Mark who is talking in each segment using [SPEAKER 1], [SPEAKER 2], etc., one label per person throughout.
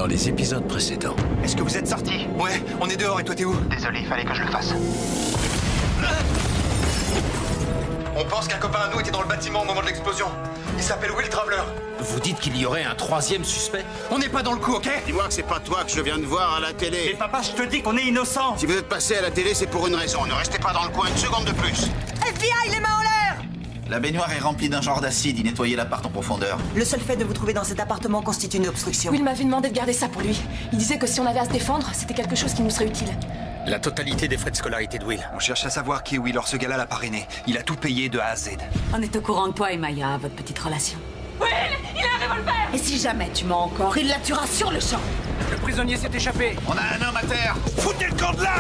[SPEAKER 1] dans les épisodes précédents.
[SPEAKER 2] Est-ce que vous êtes sortis? Ouais, on est dehors et toi t'es où?
[SPEAKER 3] Désolé, fallait que je le fasse.
[SPEAKER 2] On pense qu'un copain à nous était dans le bâtiment au moment de l'explosion. Il s'appelle Will Traveler.
[SPEAKER 1] Vous dites qu'il y aurait un troisième suspect?
[SPEAKER 2] On n'est pas dans le coup, ok?
[SPEAKER 4] Dis-moi que c'est pas toi que je viens de voir à la télé.
[SPEAKER 3] Mais papa, je te dis qu'on est innocents.
[SPEAKER 4] Si vous êtes passé à la télé, c'est pour une raison. Ne restez pas dans le coin une seconde de plus.
[SPEAKER 5] FBI, les mains en l'air!
[SPEAKER 6] La baignoire est remplie d'un genre d'acide, il nettoyait l'appart en profondeur.
[SPEAKER 5] Le seul fait de vous trouver dans cet appartement constitue une obstruction.
[SPEAKER 7] Will m'avait demandé de garder ça pour lui. Il disait que si on avait à se défendre, c'était quelque chose qui nous serait utile.
[SPEAKER 1] La totalité des frais de scolarité de Will.
[SPEAKER 2] On cherche à savoir qui est Will, or ce gars-là l'a parrainé. Il a tout payé de A à Z.
[SPEAKER 8] On est au courant de toi et Maya, votre petite relation.
[SPEAKER 7] Will, il a un revolver!
[SPEAKER 8] Et si jamais tu mens encore, il la tuera sur le champ.
[SPEAKER 1] Le prisonnier s'est échappé.
[SPEAKER 6] On a un homme à terre.
[SPEAKER 1] Foutez le camp de là!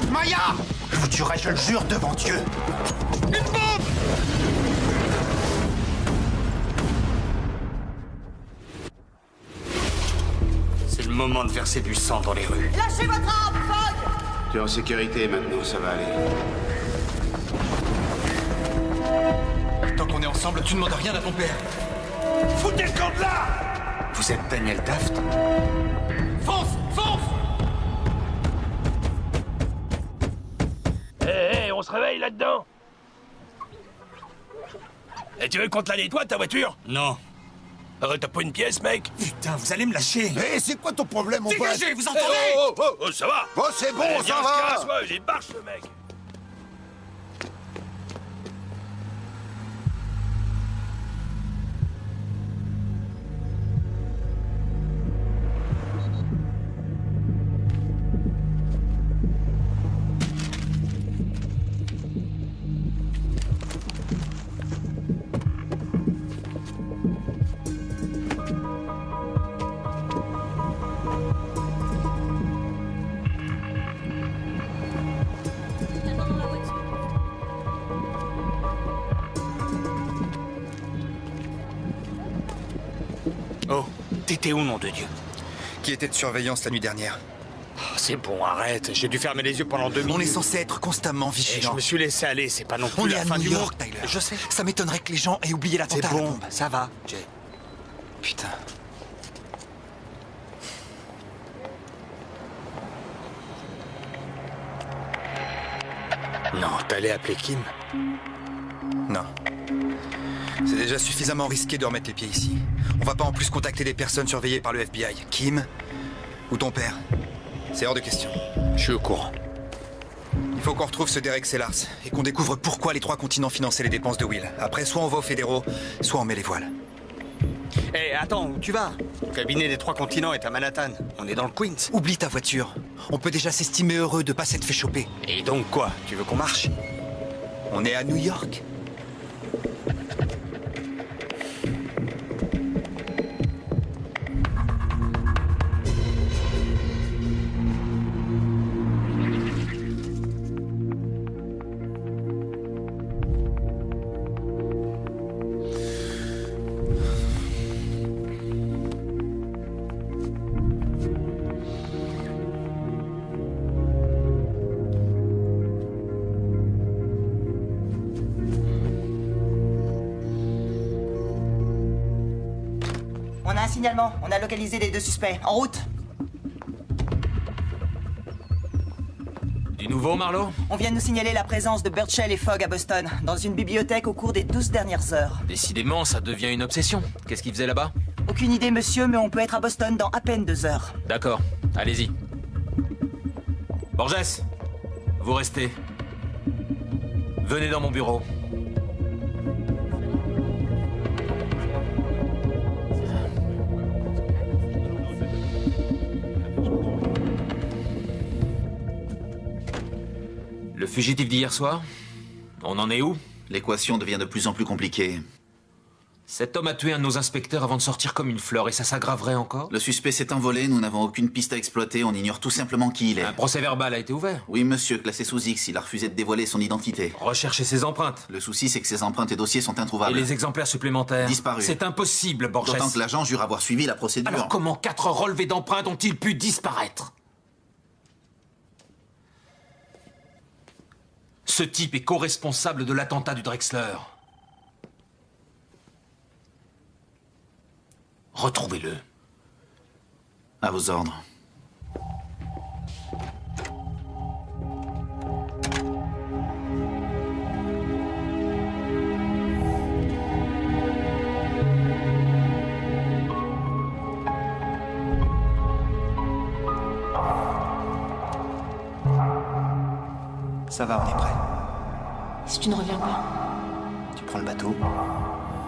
[SPEAKER 2] Maya! Je vous tuerai, je le jure, devant Dieu.
[SPEAKER 1] Une bombe! C'est le moment de verser du sang dans les rues.
[SPEAKER 5] Lâchez votre arme, Fogg!
[SPEAKER 4] Tu es en sécurité maintenant, ça va aller.
[SPEAKER 2] Tant qu'on est ensemble, tu ne demandes rien à ton père.
[SPEAKER 1] Foutez le camp de là! Vous êtes Daniel Taft?
[SPEAKER 2] Fonce! Fonce!
[SPEAKER 9] Hé, on se réveille là-dedans. Et tu veux qu'on te la nettoie, ta voiture?
[SPEAKER 1] Non.
[SPEAKER 9] T'as pas une pièce, mec?
[SPEAKER 2] Putain, vous allez me lâcher.
[SPEAKER 4] Hé, c'est quoi ton problème, mon pote?
[SPEAKER 2] Dégagez, vous entendez?
[SPEAKER 9] Oh, ça va?
[SPEAKER 4] Oh, c'est bon,
[SPEAKER 9] Eh,
[SPEAKER 4] ça
[SPEAKER 9] viens, on se
[SPEAKER 4] va.
[SPEAKER 9] casse, ouais, il est barge, ce mec.
[SPEAKER 1] Oh, t'étais où, nom de Dieu?
[SPEAKER 2] Qui était de surveillance la nuit dernière?
[SPEAKER 1] Oh, c'est bon, arrête. J'ai dû fermer les yeux pendant 2 minutes.
[SPEAKER 2] On est censé être constamment
[SPEAKER 1] Et je
[SPEAKER 2] vigilant.
[SPEAKER 1] me suis laissé aller, c'est pas non plus
[SPEAKER 2] On est
[SPEAKER 1] la
[SPEAKER 2] à
[SPEAKER 1] fin
[SPEAKER 2] New
[SPEAKER 1] du
[SPEAKER 2] York,
[SPEAKER 1] monde.
[SPEAKER 2] Tyler.
[SPEAKER 1] Je sais.
[SPEAKER 2] Ça m'étonnerait que les gens aient oublié
[SPEAKER 1] C'est
[SPEAKER 2] l'attentat à la
[SPEAKER 1] bon,
[SPEAKER 2] bombe.
[SPEAKER 1] ça va, Jay.
[SPEAKER 2] Putain.
[SPEAKER 1] Non, t'allais appeler Kim?
[SPEAKER 2] Non. C'est déjà suffisamment risqué de remettre les pieds ici. On va pas en plus contacter des personnes surveillées par le FBI. Kim ou ton père. C'est hors de question.
[SPEAKER 1] Je suis au courant.
[SPEAKER 2] Il faut qu'on retrouve ce Derek Sellars et qu'on découvre pourquoi les 3 continents finançaient les dépenses de Will. Après, soit on va aux fédéraux, soit on met les voiles.
[SPEAKER 1] Hé, attends, où tu vas? Le cabinet des 3 continents est à Manhattan. On est dans le Queens.
[SPEAKER 2] Oublie ta voiture. On peut déjà s'estimer heureux de pas s'être fait choper.
[SPEAKER 1] Et donc quoi? Tu veux qu'on marche?
[SPEAKER 2] On est à New York.
[SPEAKER 5] On a un signalement. On a localisé les 2 suspects. En route.
[SPEAKER 1] Du nouveau, Marlowe?
[SPEAKER 5] On vient de nous signaler la présence de Burchell et Fogg à Boston, dans une bibliothèque au cours des 12 dernières heures.
[SPEAKER 10] Décidément, ça devient une obsession. Qu'est-ce qu'ils faisaient là-bas?
[SPEAKER 5] Aucune idée, monsieur, mais on peut être à Boston dans à peine 2 heures.
[SPEAKER 10] D'accord, allez-y. Borges, vous restez. Venez dans mon bureau. Le fugitif d'hier soir? On en est où?
[SPEAKER 6] L'équation devient de plus en plus compliquée.
[SPEAKER 10] Cet homme a tué un de nos inspecteurs avant de sortir comme une fleur et ça s'aggraverait encore?
[SPEAKER 6] Le suspect s'est envolé, nous n'avons aucune piste à exploiter, on ignore tout simplement qui il est.
[SPEAKER 10] Un procès verbal a été ouvert.
[SPEAKER 6] Oui, monsieur, classé sous X, il a refusé de dévoiler son identité.
[SPEAKER 10] Recherchez ses empreintes.
[SPEAKER 6] Le souci, c'est que ses empreintes et dossiers sont
[SPEAKER 10] Et
[SPEAKER 6] introuvables.
[SPEAKER 10] les exemplaires supplémentaires?
[SPEAKER 6] Disparus.
[SPEAKER 10] C'est impossible, Borges.
[SPEAKER 6] D'autant que l'agent jure avoir suivi la procédure.
[SPEAKER 10] Alors comment 4 relevés d'empreintes ont-ils pu disparaître? Ce type est co-responsable de l'attentat du Drexler. Retrouvez-le.
[SPEAKER 6] À vos ordres.
[SPEAKER 11] Ça va, on est prêt.
[SPEAKER 7] Si tu ne reviens pas.
[SPEAKER 11] Tu prends le bateau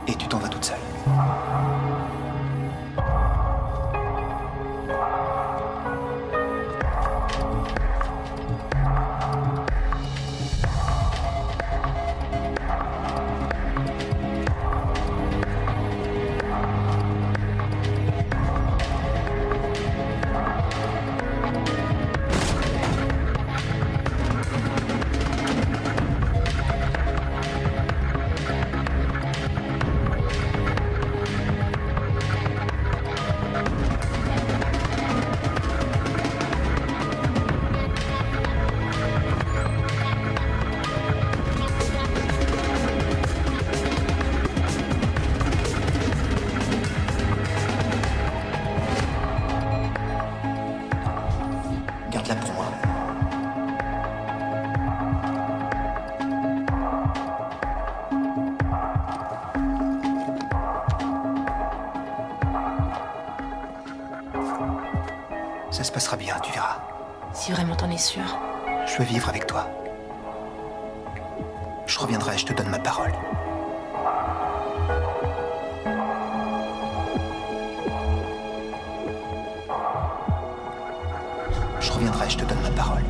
[SPEAKER 11] et tu t'en vas toute seule. Garde-la pour moi. Ça se passera bien, tu verras.
[SPEAKER 7] Si vraiment t'en es sûr.
[SPEAKER 11] Je veux vivre avec toi. Je reviendrai, je te donne ma parole. Je reviendrai, je te donne ma parole.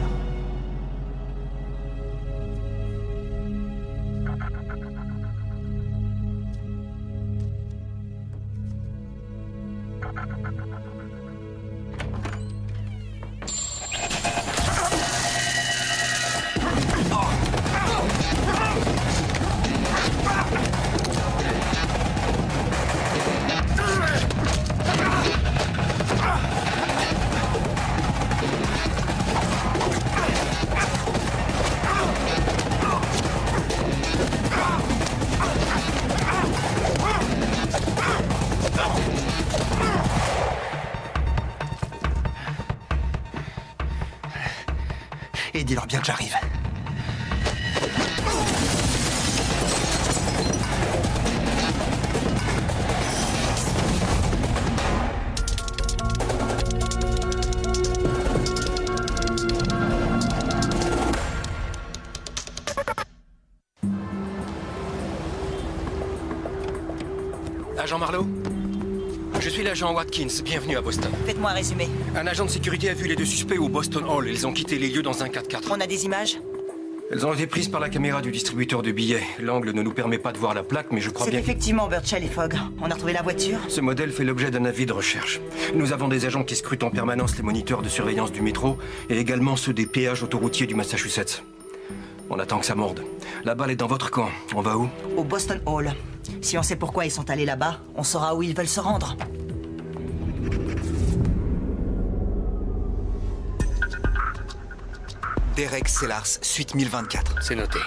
[SPEAKER 11] Et dis-leur bien que j'arrive.
[SPEAKER 12] Agent Marlowe? Je suis l'agent Watkins, bienvenue à Boston.
[SPEAKER 5] Faites-moi un résumé.
[SPEAKER 12] Un agent de sécurité a vu les deux suspects au Boston Hall. Ils ont quitté les lieux dans un 4x4.
[SPEAKER 5] On a des images?
[SPEAKER 12] Elles ont été prises par la caméra du distributeur de billets. L'angle ne nous permet pas de voir la plaque, mais je crois
[SPEAKER 5] C'est
[SPEAKER 12] bien
[SPEAKER 5] effectivement Birchall et Fogg. On a retrouvé la voiture?
[SPEAKER 12] Ce modèle fait l'objet d'un avis de recherche. Nous avons des agents qui scrutent en permanence les moniteurs de surveillance du métro et également ceux des péages autoroutiers du Massachusetts. On attend que ça morde. La balle est dans votre camp. On va où?
[SPEAKER 5] Au Boston Hall. Si on sait pourquoi ils sont allés là-bas, on saura où ils veulent se rendre.
[SPEAKER 2] Derek Sellars, suite 1024.
[SPEAKER 12] C'est noté.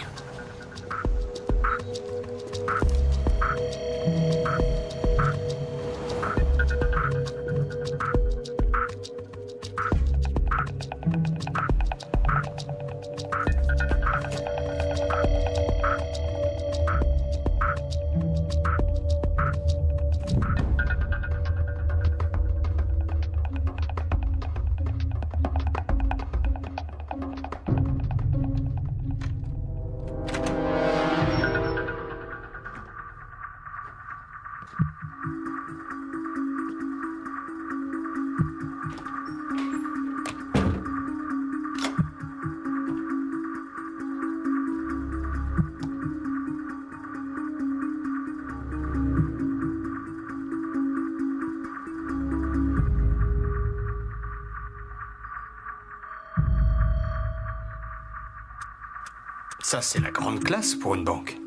[SPEAKER 1] Ça, c'est la grande classe pour une banque.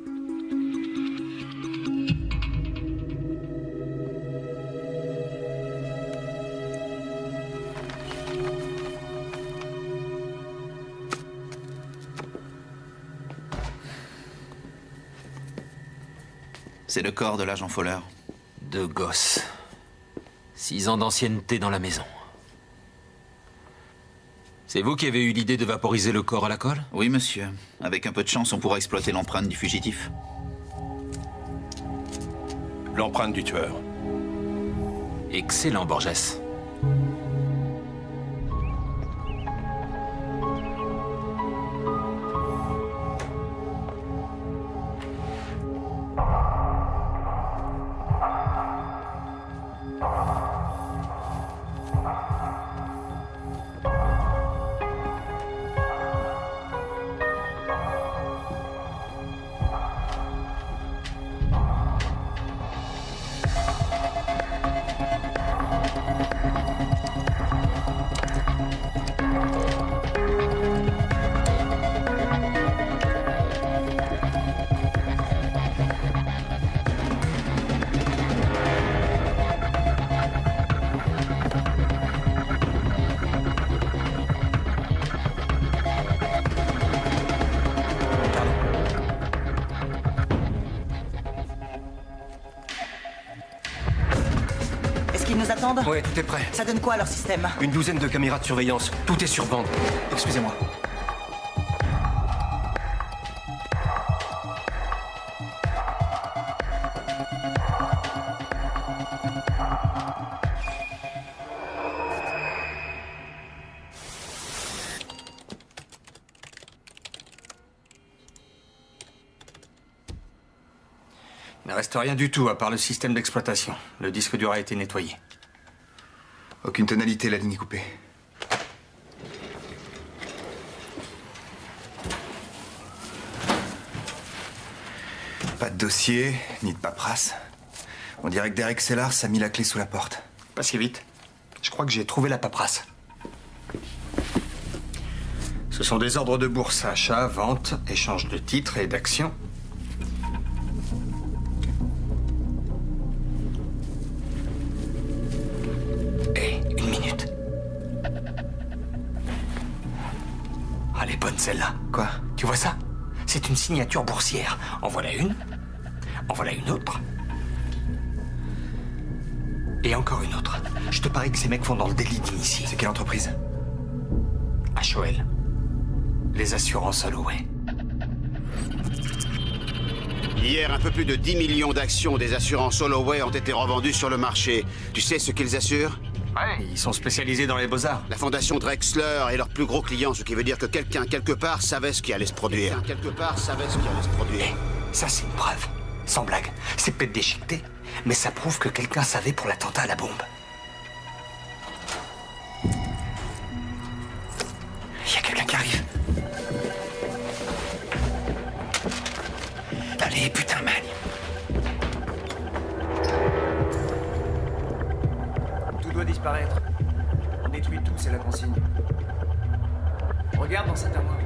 [SPEAKER 6] C'est le corps de l'agent Fowler.
[SPEAKER 10] 2 gosses. 6 ans d'ancienneté dans la maison. C'est vous qui avez eu l'idée de vaporiser le corps à la colle?
[SPEAKER 6] Oui, monsieur. Avec un peu de chance, on pourra exploiter l'empreinte du fugitif.
[SPEAKER 9] L'empreinte du tueur.
[SPEAKER 10] Excellent, Borges.
[SPEAKER 5] Est-ce qu'ils nous attendent?
[SPEAKER 12] Ouais, tout est prêt.
[SPEAKER 5] Ça donne quoi leur système?
[SPEAKER 12] Une douzaine de caméras de surveillance. Tout est sur bande.
[SPEAKER 11] Excusez-moi.
[SPEAKER 1] Il ne reste rien du tout à part le système d'exploitation. Le disque dur a été nettoyé.
[SPEAKER 2] Aucune tonalité, la ligne est coupée. Pas de dossier, ni de paperasse. On dirait que Derek Sellars a mis la clé sous la porte.
[SPEAKER 1] Pas si vite. Je crois que j'ai trouvé la paperasse. Ce sont des ordres de bourse, achat, vente, échange de titres et d'actions. Une minute. Ah, elle est bonne celle-là.
[SPEAKER 2] Quoi?
[SPEAKER 1] Tu vois ça? C'est une signature boursière. En voilà une. En voilà une autre. Et encore une autre. Je te parie que ces mecs font dans le délit d'initié.
[SPEAKER 2] C'est quelle entreprise?
[SPEAKER 1] HOL. Les assurances Holloway.
[SPEAKER 4] Hier, un peu plus de 10 millions d'actions des assurances Holloway ont été revendues sur le marché. Tu sais ce qu'ils assurent?
[SPEAKER 1] Ouais, ils sont spécialisés dans les beaux-arts.
[SPEAKER 4] La fondation Drexler est leur plus gros client, ce qui veut dire que quelqu'un, quelque part, savait ce qui allait se produire.
[SPEAKER 1] Ça, c'est une preuve. Sans blague. C'est peut-être déchiqueté, mais ça prouve que quelqu'un savait pour l'attentat à la bombe. Il y a quelqu'un qui arrive. Allez, putain, magne.
[SPEAKER 11] Tout doit disparaître. On détruit tout, c'est la consigne. Regarde dans cet armoire.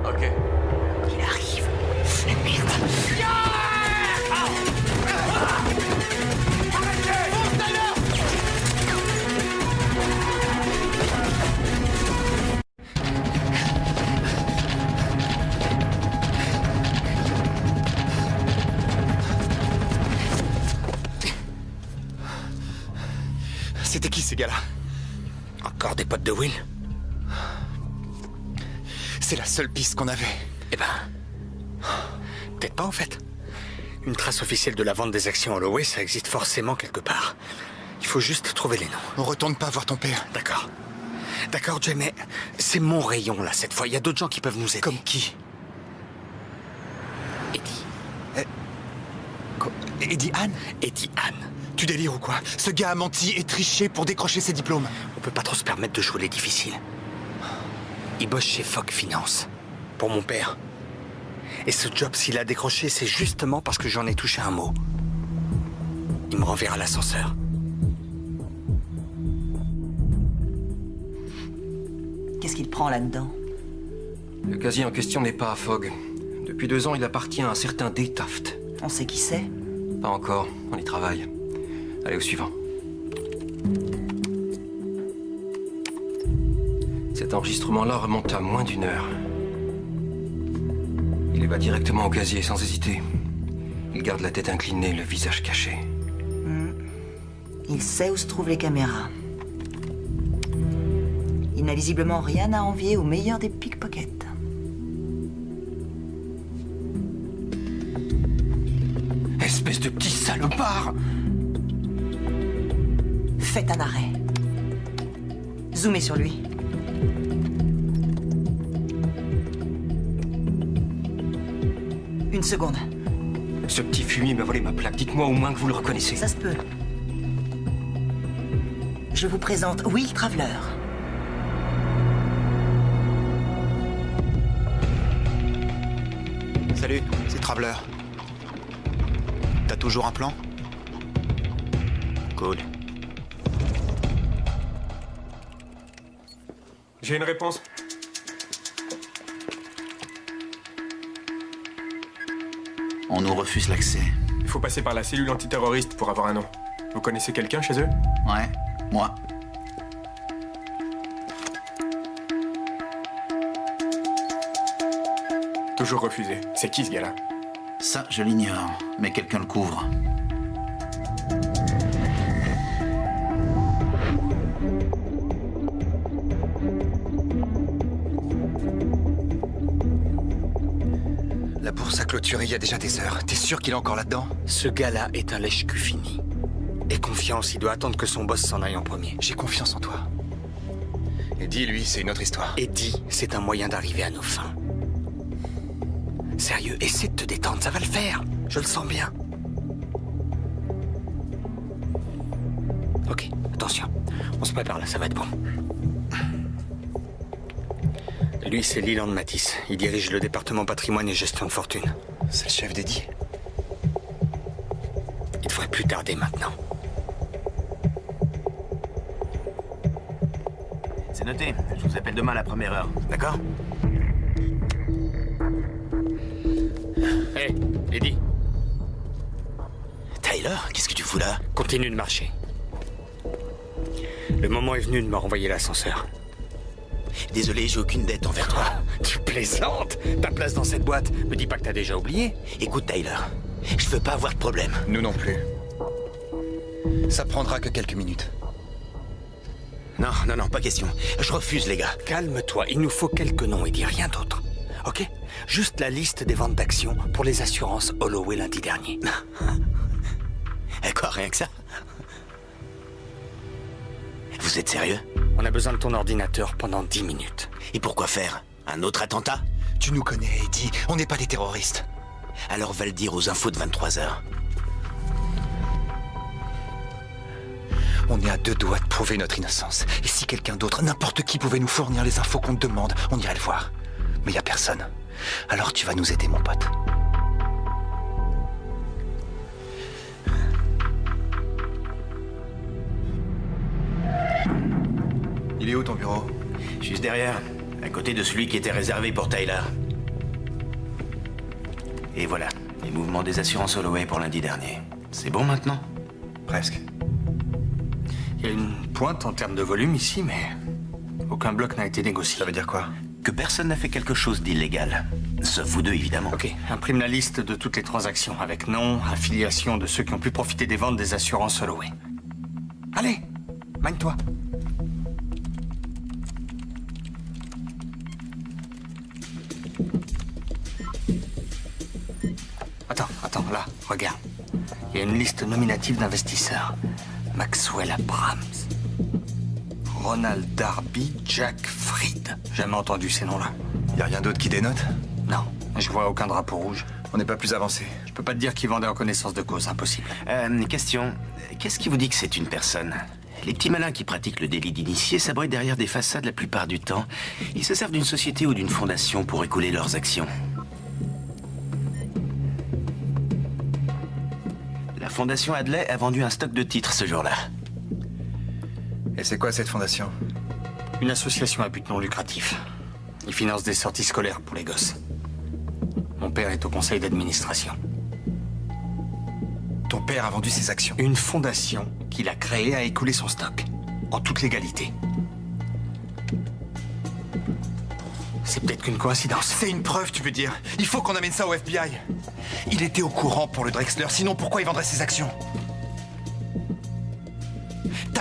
[SPEAKER 1] Ok. Il arrive. Merde.
[SPEAKER 2] C'était qui ces gars-là?
[SPEAKER 1] Encore des potes de Will?
[SPEAKER 2] C'est la seule piste qu'on avait.
[SPEAKER 1] Eh ben... peut-être pas en fait. Une trace officielle de la vente des actions Holloway, ça existe forcément quelque part. Il faut juste trouver les noms.
[SPEAKER 2] On retourne pas voir ton père.
[SPEAKER 1] D'accord. D'accord, Jay, mais c'est mon rayon là cette fois. Il y a d'autres gens qui peuvent nous aider.
[SPEAKER 2] Comme qui?
[SPEAKER 1] Eddie.
[SPEAKER 2] Eddie Ann?
[SPEAKER 1] Eddie Ann.
[SPEAKER 2] Tu délires ou quoi? Ce gars a menti et triché pour décrocher ses diplômes.
[SPEAKER 1] On peut pas trop se permettre de jouer les difficiles. Il bosse chez Fogg Finance. Pour mon père. Et ce job, s'il a décroché, c'est justement parce que j'en ai touché un mot. Il me renverra à l'ascenseur.
[SPEAKER 5] Qu'est-ce qu'il prend là-dedans?
[SPEAKER 12] Le casier en question n'est pas à Fogg. Depuis 2 ans, il appartient à un certain Day Taft.
[SPEAKER 5] On sait qui c'est?
[SPEAKER 12] Pas encore, on y travaille. Allez, au suivant. Cet enregistrement-là remonte à moins d'1 heure. Il va directement au casier, sans hésiter. Il garde la tête inclinée, le visage caché.
[SPEAKER 5] Il sait où se trouvent les caméras. Il n'a visiblement rien à envier au meilleur des pickpockets.
[SPEAKER 12] Espèce de petit salopard!
[SPEAKER 5] Faites un arrêt. Zoomez sur lui. Une seconde.
[SPEAKER 12] Ce petit fumier m'a volé ma plaque. Dites-moi au moins que vous le reconnaissez.
[SPEAKER 5] Ça se peut. Je vous présente Will Traveler.
[SPEAKER 6] Salut, c'est Traveler. T'as toujours un plan? Cool.
[SPEAKER 13] J'ai une réponse.
[SPEAKER 6] On nous refuse l'accès.
[SPEAKER 13] Il faut passer par la cellule antiterroriste pour avoir un nom. Vous connaissez quelqu'un chez eux?
[SPEAKER 6] Ouais, moi.
[SPEAKER 13] Toujours refusé. C'est qui ce gars-là?
[SPEAKER 6] Ça, je l'ignore, mais quelqu'un le couvre.
[SPEAKER 2] La bourse a clôturé il y a déjà des heures. T'es sûr qu'il est encore là-dedans?
[SPEAKER 1] Ce gars-là est un lèche-cul fini. Et confiance, il doit attendre que son boss s'en aille en premier.
[SPEAKER 2] J'ai confiance en toi. Eddie, lui, c'est une autre histoire.
[SPEAKER 1] Eddie, c'est un moyen d'arriver à nos fins. Sérieux, essaie de te détendre, ça va le faire. Je le sens bien. Ok, attention. On se prépare là, ça va être bon. Lui, c'est Leland Matisse. Il dirige le département patrimoine et gestion de fortune.
[SPEAKER 2] C'est le chef d'Eddie.
[SPEAKER 1] Il devrait plus tarder maintenant.
[SPEAKER 3] C'est noté. Je vous appelle demain à la première heure. D'accord?
[SPEAKER 1] Hé, Eddie.
[SPEAKER 3] Tyler, qu'est-ce que tu fous là?
[SPEAKER 1] Continue de marcher. Le moment est venu de me renvoyer l'ascenseur.
[SPEAKER 3] Désolé, j'ai aucune dette envers toi.
[SPEAKER 1] Tu plaisantes? Ta place dans cette boîte, me dis pas que t'as déjà oublié.
[SPEAKER 3] Écoute, Tyler, je veux pas avoir de problème.
[SPEAKER 2] Nous non plus. Ça prendra que quelques minutes.
[SPEAKER 3] Non, pas question. Je refuse, les gars.
[SPEAKER 1] Calme-toi, il nous faut quelques noms et dis rien d'autre. Ok? Juste la liste des ventes d'actions pour les assurances Holloway lundi dernier.
[SPEAKER 3] Quoi, rien que ça? Vous êtes sérieux?
[SPEAKER 1] On a besoin de ton ordinateur pendant 10 minutes.
[SPEAKER 3] Et pourquoi faire? Un autre attentat?
[SPEAKER 2] Tu nous connais, Eddie. On n'est pas des terroristes.
[SPEAKER 3] Alors va le dire aux infos de 23h.
[SPEAKER 2] On est à 2 doigts de prouver notre innocence. Et si quelqu'un d'autre, n'importe qui, pouvait nous fournir les infos qu'on te demande, on irait le voir. Mais il n'y a personne. Alors tu vas nous aider, mon pote. Il est où ton bureau?
[SPEAKER 3] Juste derrière, à côté de celui qui était réservé pour Tyler. Et voilà, les mouvements des assurances Holloway pour lundi dernier. C'est bon maintenant?
[SPEAKER 2] Presque.
[SPEAKER 1] Il y a une pointe en termes de volume ici, mais aucun bloc n'a été négocié.
[SPEAKER 2] Ça veut dire quoi?
[SPEAKER 3] Que personne n'a fait quelque chose d'illégal. Sauf vous deux, évidemment.
[SPEAKER 1] Ok, imprime la liste de toutes les transactions, avec nom, affiliation de ceux qui ont pu profiter des ventes des assurances Holloway. Allez, mène-toi. Attends, là, regarde. Il y a une liste nominative d'investisseurs. Maxwell Abrams, Ronald Darby, Jack Fried. Jamais entendu ces noms-là.
[SPEAKER 2] Y a rien d'autre qui dénote?
[SPEAKER 1] Non, je vois aucun drapeau rouge.
[SPEAKER 2] On n'est pas plus avancé.
[SPEAKER 1] Je peux pas te dire qu'ils vendaient en connaissance de cause, impossible.
[SPEAKER 3] Question. Qu'est-ce qui vous dit que c'est une personne? Les petits malins qui pratiquent le délit d'initié s'abritent derrière des façades la plupart du temps. Ils se servent d'une société ou d'une fondation pour écouler leurs actions. La fondation Hadley a vendu un stock de titres ce jour-là.
[SPEAKER 2] Et c'est quoi cette fondation?
[SPEAKER 1] Une association à but non lucratif. Ils financent des sorties scolaires pour les gosses. Mon père est au conseil d'administration.
[SPEAKER 2] Ton père a vendu ses actions?
[SPEAKER 1] Une fondation qu'il a créée a écoulé son stock. En toute légalité. C'est peut-être qu'une coïncidence.
[SPEAKER 2] C'est une preuve, tu veux dire? Il faut qu'on amène ça au FBI. Il était au courant pour le Drexler, sinon pourquoi il vendrait ses actions?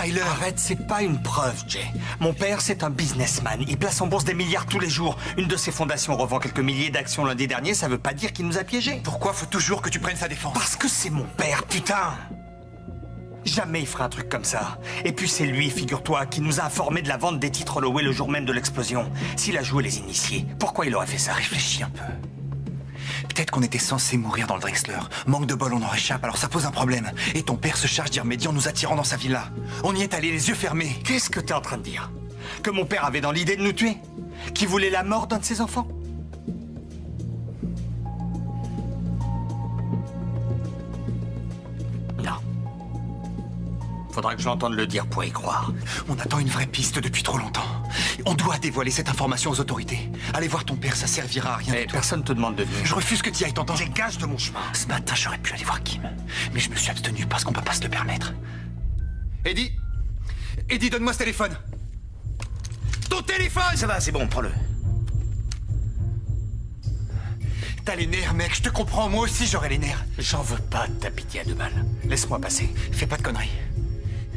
[SPEAKER 2] Tyler.
[SPEAKER 1] Arrête, c'est pas une preuve, Jay. Mon père, c'est un businessman. Il place en bourse des milliards tous les jours. Une de ses fondations revend quelques milliers d'actions lundi dernier, ça veut pas dire qu'il nous a piégés.
[SPEAKER 2] Pourquoi faut toujours que tu prennes sa défense?
[SPEAKER 1] Parce que c'est mon père, putain! Jamais il ferait un truc comme ça. Et puis c'est lui, figure-toi, qui nous a informés de la vente des titres Holloway le jour même de l'explosion. S'il a joué les initiés, pourquoi il aurait fait ça?
[SPEAKER 2] Réfléchis un peu. Peut-être qu'on était censé mourir dans le Drexler. Manque de bol, on en réchappe, alors ça pose un problème. Et ton père se charge d'y remédier en nous attirant dans sa villa. On y est allé les yeux fermés.
[SPEAKER 1] Qu'est-ce que t'es en train de dire? Que mon père avait dans l'idée de nous tuer? Qu'il voulait la mort d'un de ses enfants? Non. Faudra que je l'entende le dire pour y croire.
[SPEAKER 2] On attend une vraie piste depuis trop longtemps. On doit dévoiler cette information aux autorités. Allez voir ton père, ça servira à rien.
[SPEAKER 1] Mais personne te demande de venir.
[SPEAKER 2] Je refuse que tu y ailles, t'entends?
[SPEAKER 1] Dégage de mon chemin.
[SPEAKER 2] Ce matin, j'aurais pu aller voir Kim. Mais je me suis abstenu parce qu'on peut pas se le permettre. Eddie! Eddie, donne-moi ce téléphone! Ton téléphone!
[SPEAKER 3] Ça va, c'est bon, prends-le.
[SPEAKER 2] T'as les nerfs, mec, je te comprends, moi aussi j'aurais les nerfs.
[SPEAKER 1] J'en veux pas de ta pitié à 2 balles. Laisse-moi passer.
[SPEAKER 2] Fais pas de conneries.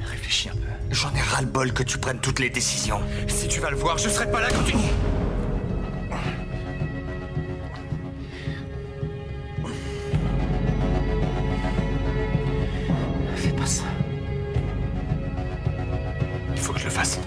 [SPEAKER 2] Réfléchis un peu.
[SPEAKER 1] J'en ai ras-le-bol que tu prennes toutes les décisions.
[SPEAKER 2] Si tu vas le voir, je serai pas là quand tu...
[SPEAKER 1] Fais pas ça. Il faut que je le fasse.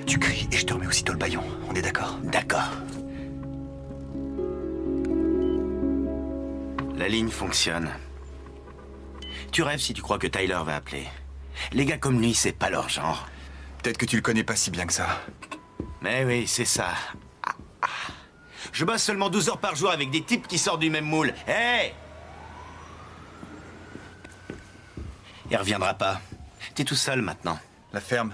[SPEAKER 2] Tu cries et je te remets aussitôt le bâillon. On est d'accord?
[SPEAKER 3] D'accord. La ligne fonctionne. Tu rêves si tu crois que Tyler va appeler. Les gars comme lui, c'est pas leur genre.
[SPEAKER 2] Peut-être que tu le connais pas si bien que ça.
[SPEAKER 3] Mais oui, c'est ça. Je bosse seulement 12 heures par jour avec des types qui sortent du même moule. Hé! Il reviendra pas. T'es tout seul maintenant.
[SPEAKER 2] La ferme.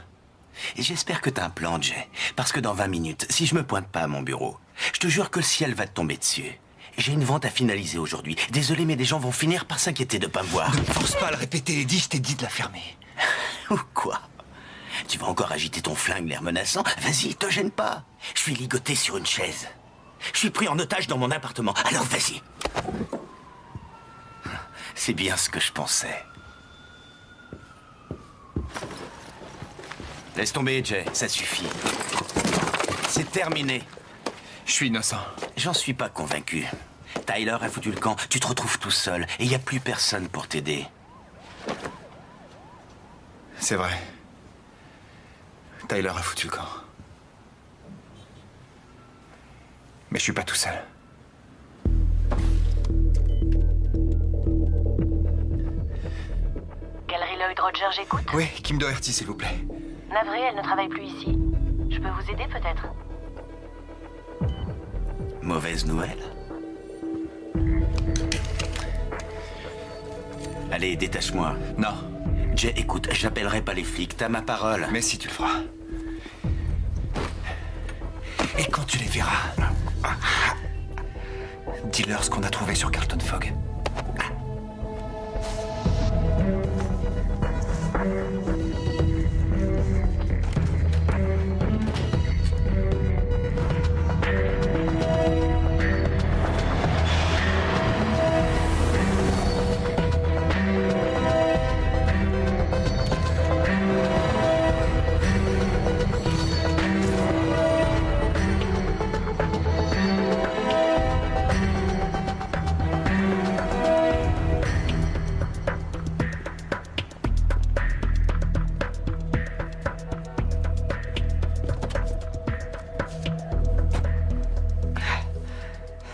[SPEAKER 3] Et j'espère que t'as un plan, Jay. Parce que dans 20 minutes, si je me pointe pas à mon bureau, je te jure que le ciel va te tomber dessus. J'ai une vente à finaliser aujourd'hui. Désolé, mais des gens vont finir par s'inquiéter de pas me voir.
[SPEAKER 2] Ne me force pas à le répéter, Eddie, je t'ai dit de la fermer.
[SPEAKER 3] Ou quoi? Tu vas encore agiter ton flingue, l'air menaçant? Vas-y, te gêne pas. Je suis ligoté sur une chaise. Je suis pris en otage dans mon appartement, alors vas-y. C'est bien ce que je pensais. Laisse tomber, Jay, ça suffit. C'est terminé.
[SPEAKER 2] Je suis innocent.
[SPEAKER 3] J'en suis pas convaincu. Tyler a foutu le camp, tu te retrouves tout seul, et il n'y a plus personne pour t'aider.
[SPEAKER 2] C'est vrai. Tyler a foutu le camp. Mais je suis pas tout seul.
[SPEAKER 14] Galerie Lloyd Roger, j'écoute.
[SPEAKER 2] Oui, Kim Doherty, s'il vous plaît.
[SPEAKER 14] Navré, elle ne travaille plus ici. Je peux vous aider peut-être?
[SPEAKER 3] Mauvaise nouvelle. Allez, détache-moi.
[SPEAKER 2] Non.
[SPEAKER 3] Jay, écoute, j'appellerai pas les flics, t'as ma parole.
[SPEAKER 2] Mais si tu le feras. Et quand tu les verras, dis-leur ce qu'on a trouvé sur Carlton Fogg.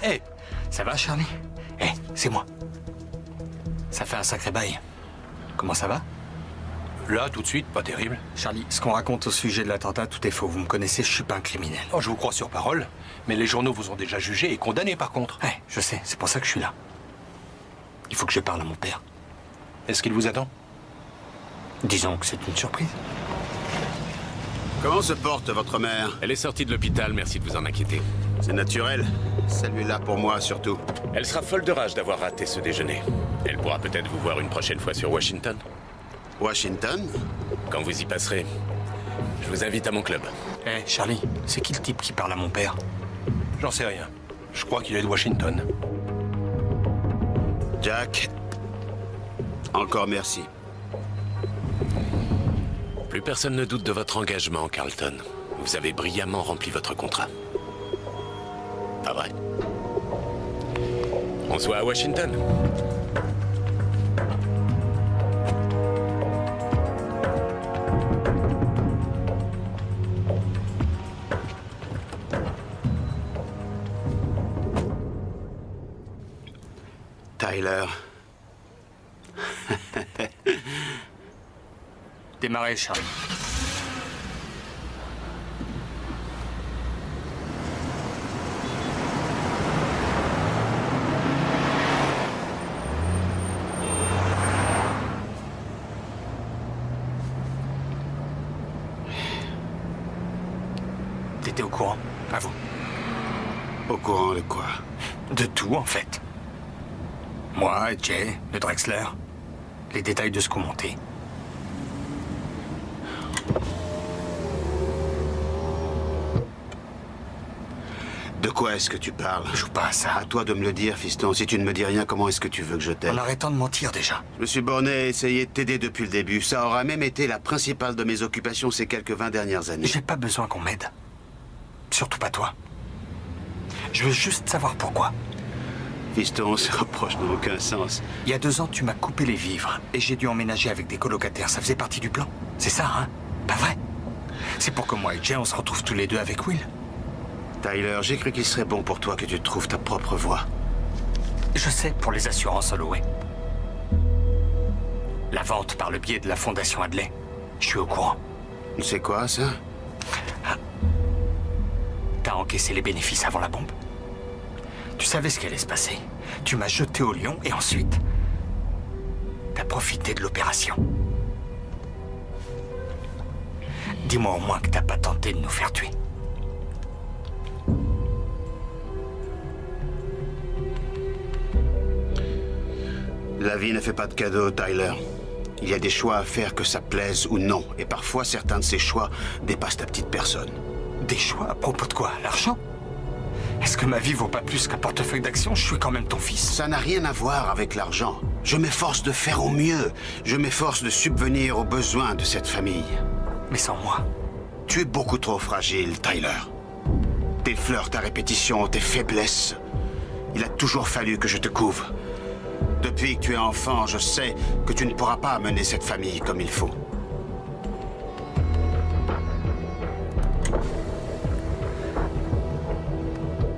[SPEAKER 1] Hé, ça va, Charlie? Hé, c'est moi. Ça fait un sacré bail. Comment ça va?
[SPEAKER 9] Là, tout de suite, pas terrible.
[SPEAKER 1] Charlie, ce qu'on raconte au sujet de l'attentat, tout est faux. Vous me connaissez, je suis pas un criminel.
[SPEAKER 9] Oh, je vous crois sur parole, mais les journaux vous ont déjà jugé et condamné par contre.
[SPEAKER 1] Ouais, je sais, c'est pour ça que je suis là. Il faut que je parle à mon père.
[SPEAKER 9] Est-ce qu'il vous attend?
[SPEAKER 1] Disons que c'est une surprise.
[SPEAKER 4] Comment se porte votre mère?
[SPEAKER 15] Elle est sortie de l'hôpital, merci de vous en inquiéter.
[SPEAKER 4] C'est naturel. Celui-là pour moi, surtout.
[SPEAKER 15] Elle sera folle de rage d'avoir raté ce déjeuner. Elle pourra peut-être vous voir une prochaine fois sur Washington.
[SPEAKER 4] Washington?
[SPEAKER 15] Quand vous y passerez, je vous invite à mon club.
[SPEAKER 1] Hé, Charlie, c'est qui le type qui parle à mon père?
[SPEAKER 9] J'en sais rien. Je crois qu'il est de Washington.
[SPEAKER 4] Jack, encore merci.
[SPEAKER 15] Plus personne ne doute de votre engagement, Carlton. Vous avez brillamment rempli votre contrat. Pas vrai? On se voit à Washington.
[SPEAKER 4] Tyler.
[SPEAKER 1] Démarrez, Charlie. T'étais au courant, à vous?
[SPEAKER 4] Au courant de quoi?
[SPEAKER 1] De tout, en fait. Moi, Jay, le Drexler. Les détails de ce qu'on montait.
[SPEAKER 4] De quoi est-ce que tu parles?
[SPEAKER 1] Je joue pas à ça.
[SPEAKER 4] À toi de me le dire, fiston. Si tu ne me dis rien, comment est-ce que tu veux que je t'aide?
[SPEAKER 1] En arrêtant de mentir, déjà.
[SPEAKER 4] Je me suis borné à essayer de t'aider depuis le début. Ça aura même été la principale de mes occupations ces quelques 20 dernières années.
[SPEAKER 1] J'ai pas besoin qu'on m'aide. Surtout pas toi. Je veux juste savoir pourquoi.
[SPEAKER 4] Fiston, ce reproche n'a aucun sens.
[SPEAKER 1] Il y a 2 ans, tu m'as coupé les vivres et j'ai dû emménager avec des colocataires. Ça faisait partie du plan. C'est ça, hein? Pas vrai? C'est pour que moi et Jay, on se retrouve tous les deux avec Will.
[SPEAKER 4] Tyler, j'ai cru qu'il serait bon pour toi que tu trouves ta propre voie.
[SPEAKER 1] Je sais, pour les assurances Holloway. La vente par le biais de la fondation Hadley. Je suis au courant.
[SPEAKER 4] C'est quoi, ça?
[SPEAKER 1] T'as encaissé les bénéfices avant la bombe. Tu savais ce qui allait se passer. Tu m'as jeté au lion et ensuite... t'as profité de l'opération. Dis-moi au moins que t'as pas tenté de nous faire tuer.
[SPEAKER 4] La vie ne fait pas de cadeaux, Tyler. Il y a des choix à faire que ça plaise ou non. Et parfois, certains de ces choix dépassent ta petite personne.
[SPEAKER 1] Des choix à propos de quoi? L'argent? Est-ce que ma vie vaut pas plus qu'un portefeuille d'actions? Je suis quand même ton fils.
[SPEAKER 4] Ça n'a rien à voir avec l'argent. Je m'efforce de faire au mieux. Je m'efforce de subvenir aux besoins de cette famille.
[SPEAKER 1] Mais sans moi.
[SPEAKER 4] Tu es beaucoup trop fragile, Tyler. Tes flirts à répétition, tes faiblesses. Il a toujours fallu que je te couvre. Depuis que tu es enfant, je sais que tu ne pourras pas mener cette famille comme il faut.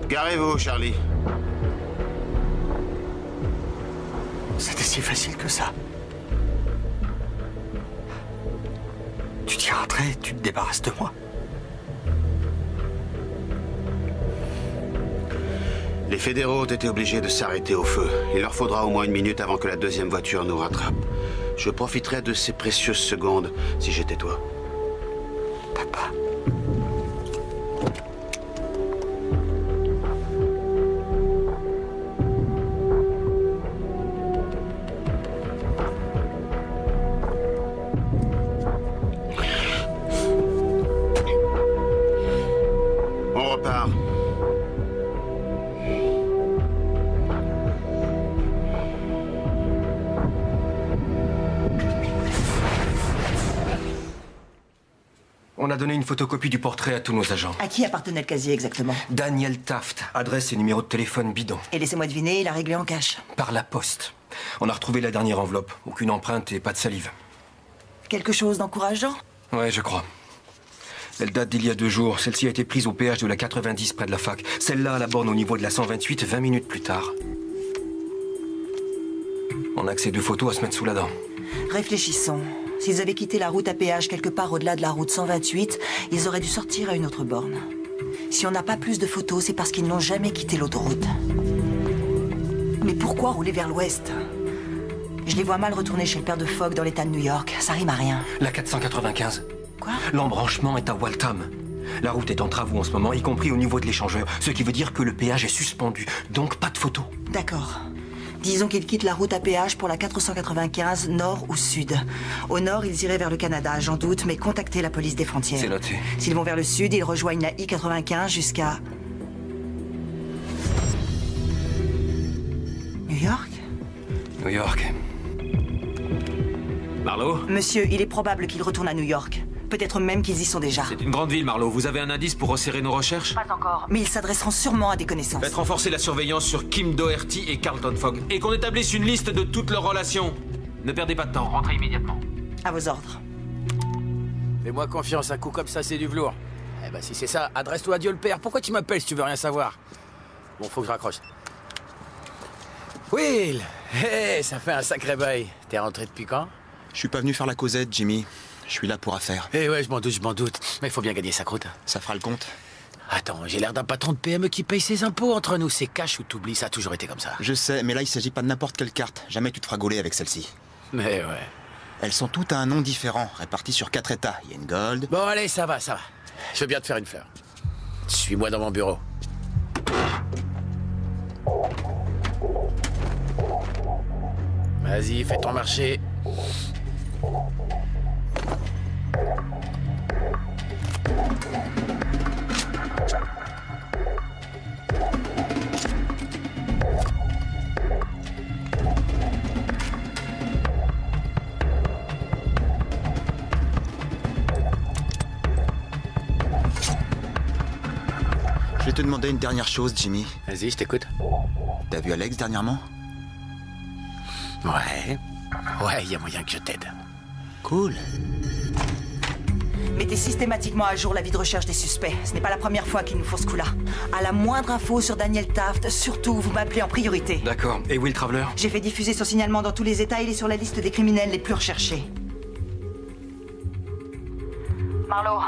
[SPEAKER 4] Garez-vous, Charlie.
[SPEAKER 1] C'était si facile que ça. Tu tires un trait, tu te débarrasses de moi.
[SPEAKER 4] Les fédéraux ont été obligés de s'arrêter au feu. Il leur faudra au moins 1 minute avant que la deuxième voiture nous rattrape. Je profiterai de ces précieuses secondes si j'étais toi.
[SPEAKER 1] Papa.
[SPEAKER 4] On repart.
[SPEAKER 12] On a donné une photocopie du portrait à tous nos agents.
[SPEAKER 5] À qui appartenait le casier exactement?
[SPEAKER 12] Daniel Taft, adresse et numéro de téléphone bidon.
[SPEAKER 5] Et laissez-moi deviner, il a réglé en cash.
[SPEAKER 12] Par la poste. On a retrouvé la dernière enveloppe. Aucune empreinte et pas de salive.
[SPEAKER 5] Quelque chose d'encourageant?
[SPEAKER 12] Ouais, je crois. Elle date d'il y a 2 jours. Celle-ci a été prise au péage de la 90 près de la fac. Celle-là à la borne au niveau de la 128, 20 minutes plus tard. On a que ces 2 photos à se mettre sous la dent.
[SPEAKER 5] Réfléchissons. S'ils avaient quitté la route à péage quelque part au-delà de la route 128, ils auraient dû sortir à une autre borne. Si on n'a pas plus de photos, c'est parce qu'ils n'ont jamais quitté l'autoroute. Mais pourquoi rouler vers l'ouest? Je les vois mal retourner chez le père de Fogg dans l'état de New York. Ça rime à rien.
[SPEAKER 12] La 495.
[SPEAKER 5] Quoi?
[SPEAKER 12] L'embranchement est à Waltham. La route est en travaux en ce moment, y compris au niveau de l'échangeur. Ce qui veut dire que le péage est suspendu. Donc pas de photos.
[SPEAKER 5] D'accord. Disons qu'ils quittent la route à péage pour la 495, nord ou sud. Au nord, ils iraient vers le Canada, j'en doute, mais contactez la police des frontières.
[SPEAKER 12] C'est noté.
[SPEAKER 5] S'ils vont vers le sud, ils rejoignent la I-95 jusqu'à... New York?
[SPEAKER 12] New York.
[SPEAKER 10] Marlowe?
[SPEAKER 5] Monsieur, il est probable qu'ils retournent à New York. Peut-être même qu'ils y sont déjà.
[SPEAKER 10] C'est une grande ville, Marlowe. Vous avez un indice pour resserrer nos recherches?
[SPEAKER 8] Pas encore.
[SPEAKER 5] Mais ils s'adresseront sûrement à des connaissances.
[SPEAKER 10] Faites renforcer la surveillance sur Kim Doherty et Carlton Fogg. Et qu'on établisse une liste de toutes leurs relations. Ne perdez pas de temps, rentrez immédiatement.
[SPEAKER 5] À vos ordres.
[SPEAKER 9] Fais-moi confiance, un coup comme ça, c'est du velours. Eh ben, si c'est ça, adresse-toi à Dieu le Père. Pourquoi tu m'appelles si tu veux rien savoir? Bon, faut que je raccroche. Will! Hé, ça fait un sacré bail. T'es rentré depuis quand?
[SPEAKER 2] Je suis pas venu faire la causette, Jimmy. Je suis là pour affaire.
[SPEAKER 9] Eh ouais, je m'en doute. Mais il faut bien gagner sa croûte.
[SPEAKER 2] Ça fera le compte.
[SPEAKER 9] Attends, j'ai l'air d'un patron de PME qui paye ses impôts entre nous. C'est cash ou t'oublies, ça a toujours été comme ça.
[SPEAKER 2] Je sais, mais là, il s'agit pas de n'importe quelle carte. Jamais tu te feras gauler avec celle-ci.
[SPEAKER 9] Mais ouais.
[SPEAKER 2] Elles sont toutes à un nom différent, réparties sur 4 états. Il y a une gold...
[SPEAKER 9] Bon, allez, ça va. Je veux bien te faire une fleur. Suis-moi dans mon bureau. Vas-y, fais ton marché.
[SPEAKER 2] Je vais te demander une dernière chose, Jimmy.
[SPEAKER 9] Vas-y, je t'écoute.
[SPEAKER 2] T'as vu Alex dernièrement?
[SPEAKER 9] Ouais, il y a moyen que je t'aide.
[SPEAKER 2] Cool.
[SPEAKER 5] Mettez systématiquement à jour l'avis de recherche des suspects. Ce n'est pas la première fois qu'ils nous font ce coup-là. À la moindre info sur Daniel Taft, surtout, vous m'appelez en priorité.
[SPEAKER 12] D'accord. Et Will Traveler?
[SPEAKER 5] J'ai fait diffuser son signalement dans tous les États. Il est sur la liste des criminels les plus recherchés.
[SPEAKER 8] Marlowe.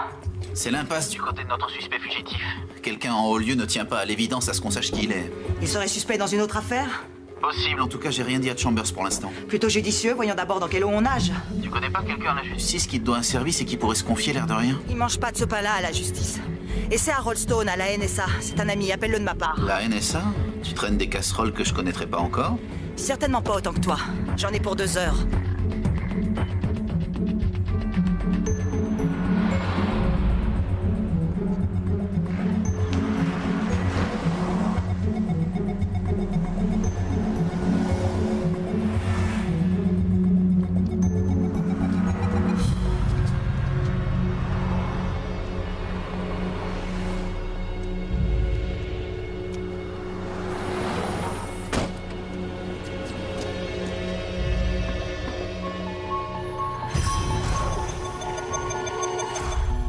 [SPEAKER 6] C'est l'impasse du côté de notre suspect fugitif. Quelqu'un en haut lieu ne tient pas à l'évidence à ce qu'on sache qui il est.
[SPEAKER 5] Il serait suspect dans une autre affaire?
[SPEAKER 6] Possible, en tout cas, j'ai rien dit à Chambers pour l'instant.
[SPEAKER 5] Plutôt judicieux, voyons d'abord dans quelle eau on nage.
[SPEAKER 6] Tu connais pas quelqu'un à la justice qui te doit un service et qui pourrait se confier l'air de rien?
[SPEAKER 5] Il mange pas de ce pain-là à la justice. Et c'est Harold Stone à la NSA. C'est un ami, appelle-le de ma part.
[SPEAKER 6] La NSA? Tu traînes des casseroles que je connaîtrais pas encore?
[SPEAKER 5] Certainement pas autant que toi. J'en ai pour 2 heures.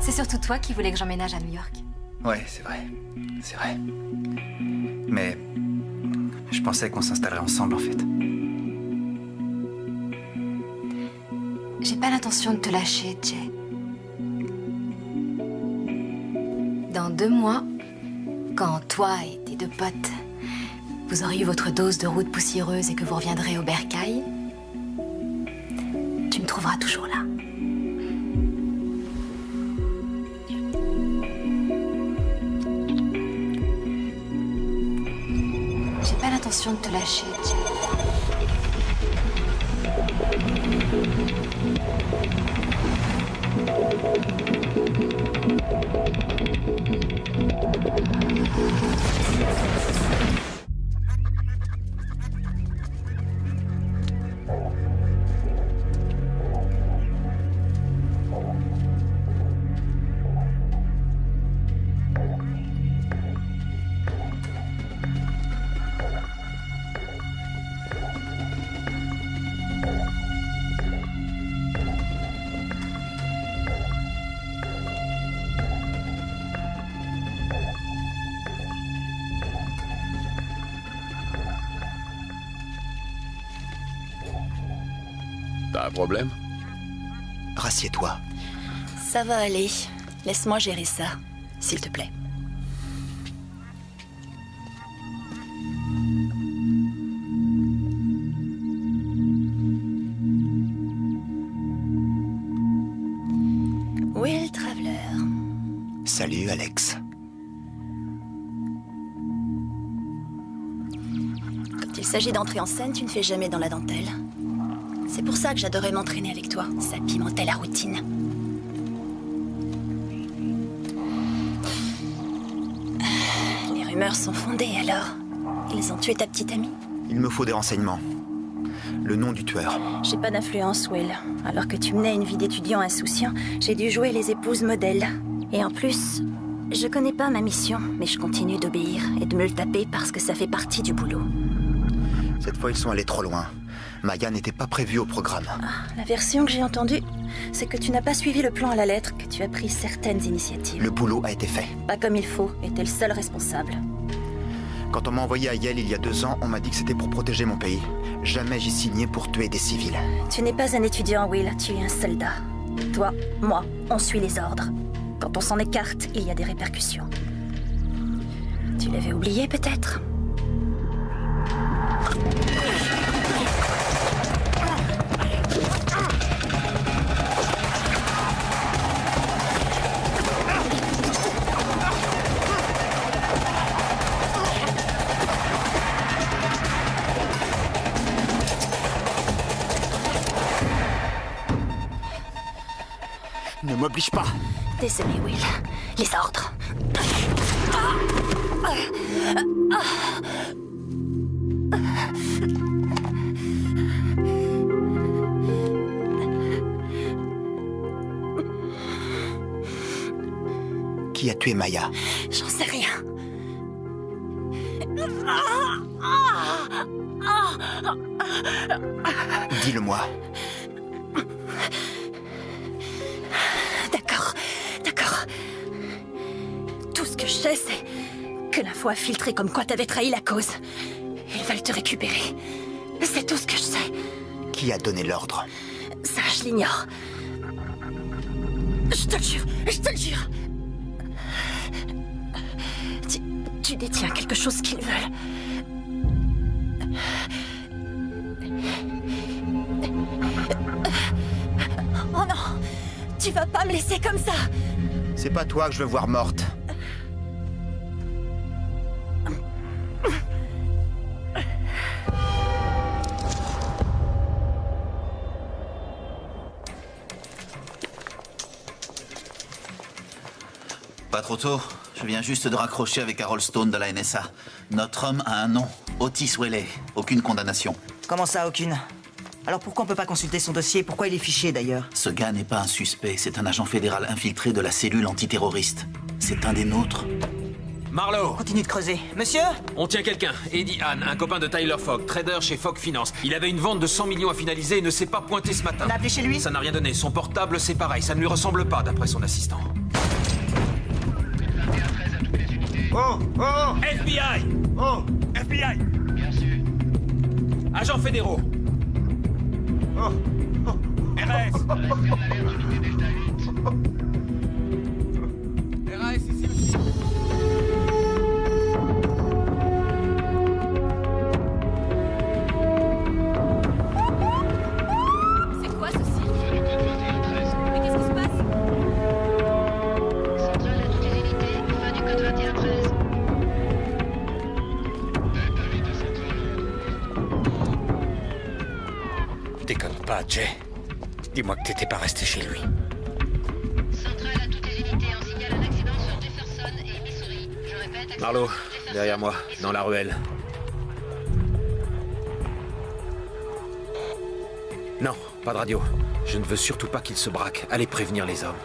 [SPEAKER 16] C'est surtout toi qui voulais que j'emménage à New York.
[SPEAKER 11] Ouais, c'est vrai. C'est vrai. Mais je pensais qu'on s'installerait ensemble, en fait.
[SPEAKER 16] J'ai pas l'intention de te lâcher, Jay. Dans 2 mois, quand toi et tes 2 potes, vous aurez eu votre dose de route poussiéreuse et que vous reviendrez au bercail, tu me trouveras toujours là. J'ai pas l'intention de te lâcher, Jay.
[SPEAKER 15] T'as un problème?
[SPEAKER 17] Rassieds-toi.
[SPEAKER 18] Ça va aller. Laisse-moi gérer ça, s'il te plaît. Will Traveler.
[SPEAKER 17] Salut, Alex.
[SPEAKER 18] Quand il s'agit d'entrer en scène, tu ne fais jamais dans la dentelle. C'est pour ça que j'adorais m'entraîner avec toi. Ça pimentait la routine. Les rumeurs sont fondées, alors. Ils ont tué ta petite amie?
[SPEAKER 17] Il me faut des renseignements. Le nom du tueur.
[SPEAKER 18] J'ai pas d'influence, Will. Alors que tu menais une vie d'étudiant insouciant, j'ai dû jouer les épouses modèles. Et en plus, je connais pas ma mission, mais je continue d'obéir et de me le taper parce que ça fait partie du boulot.
[SPEAKER 17] Cette fois, ils sont allés trop loin. Maya n'était pas prévue au programme.
[SPEAKER 18] La version que j'ai entendue, c'est que tu n'as pas suivi le plan à la lettre, que tu as pris certaines initiatives.
[SPEAKER 17] Le boulot a été fait.
[SPEAKER 18] Pas comme il faut, et t'es le seul responsable.
[SPEAKER 17] Quand on m'a envoyé à Yale il y a 2 ans, on m'a dit que c'était pour protéger mon pays. Jamais j'y signais pour tuer des civils.
[SPEAKER 18] Tu n'es pas un étudiant, Will, tu es un soldat. Toi, moi, on suit les ordres. Quand on s'en écarte, il y a des répercussions. Tu l'avais oublié, peut-être ?
[SPEAKER 17] Ne m'oblige pas.
[SPEAKER 18] Désolé, Will. Les ordres.
[SPEAKER 17] Qui a tué Maya?
[SPEAKER 18] J'en sais rien.
[SPEAKER 17] Dis-le-moi.
[SPEAKER 18] D'accord. Tout ce que je sais, c'est que l'info a filtré comme quoi t'avais trahi la cause. Ils veulent te récupérer. C'est tout ce que je sais.
[SPEAKER 17] Qui a donné l'ordre?
[SPEAKER 18] Ça, je l'ignore. Je te le jure. Tu détiens quelque chose qu'ils veulent. Oh non! Tu vas pas me laisser comme ça!
[SPEAKER 17] C'est pas toi que je veux voir morte.
[SPEAKER 6] Pas trop tôt. Je viens juste de raccrocher avec Harold Stone de la NSA. Notre homme a un nom. Otis Whaley. Aucune condamnation.
[SPEAKER 5] Comment ça, aucune? Alors pourquoi on peut pas consulter son dossier? Pourquoi il est fiché, d'ailleurs?
[SPEAKER 6] Ce gars n'est pas un suspect. C'est un agent fédéral infiltré de la cellule antiterroriste. C'est un des nôtres.
[SPEAKER 10] Marlowe!
[SPEAKER 5] Continue de creuser. Monsieur?
[SPEAKER 10] On tient quelqu'un. Eddie Hahn, un copain de Tyler Fogg, trader chez Fogg Finance. Il avait une vente de 100 millions à finaliser et ne s'est pas pointé ce matin.
[SPEAKER 5] On a appelé chez lui?
[SPEAKER 10] Ça n'a rien donné. Son portable, c'est pareil. Ça ne lui ressemble pas, d'après son assistant.
[SPEAKER 19] Oh!
[SPEAKER 10] FBI!
[SPEAKER 19] Oh! FBI!
[SPEAKER 10] Bien sûr. Agents fédéraux.
[SPEAKER 19] Oh! RAS! RAS ici aussi.
[SPEAKER 7] C'est quoi ceci? Mais qu'est-ce qui se passe?
[SPEAKER 14] Centrale à toutes les unités, fin du code 2113.
[SPEAKER 1] Déconne pas, Jay. Dis-moi que t'étais pas resté chez lui.
[SPEAKER 14] Centrale à toutes les unités, on signale un accident sur Jefferson et Missouri. Je répète, accident
[SPEAKER 10] Marlowe,
[SPEAKER 14] sur Jefferson,
[SPEAKER 10] derrière moi, dans la ruelle. Non, pas de radio. Je ne veux surtout pas qu'il se braque. Allez prévenir les hommes.